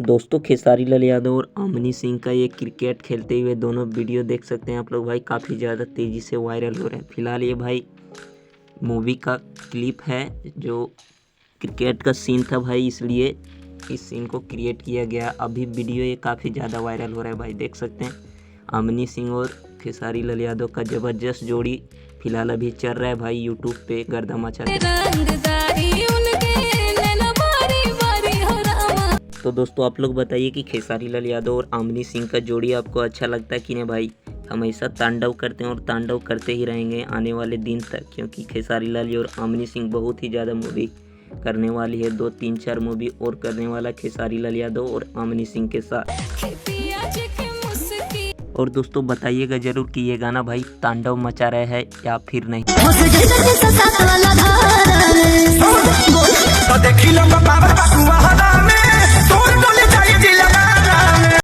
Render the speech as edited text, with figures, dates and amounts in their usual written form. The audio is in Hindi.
दोस्तों खेसारी लाल यादव और अमनी सिंह का ये क्रिकेट खेलते हुए दोनों वीडियो देख सकते हैं आप लोग भाई, काफ़ी ज़्यादा तेज़ी से वायरल हो रहे हैं। फिलहाल ये भाई मूवी का क्लिप है, जो क्रिकेट का सीन था भाई, इसलिए इस सीन को क्रिएट किया गया। अभी वीडियो ये काफ़ी ज़्यादा वायरल हो रहा है भाई, देख सकते हैं अमनी सिंह और खेसारी लाल यादव का ज़बरदस्त जोड़ी फिलहाल अभी चल रहा है भाई, यूट्यूब पे गर्दा मचा है। तो दोस्तों आप लोग बताइए कि खेसारी लाल यादव और अमनी सिंह का जोड़ी आपको अच्छा लगता है कि नहीं भाई। हमेशा तांडव करते हैं और तांडव करते ही रहेंगे आने वाले दिन तक, क्योंकि खेसारी लाल और अमनी सिंह बहुत ही ज़्यादा मूवी करने वाली है। 2-3-4 मूवी और करने वाला खेसारी लाल यादव और अमनी सिंह के साथ। और दोस्तों बताइएगा जरूर कि ये गाना भाई तांडव मचा रहा है या फिर नहीं।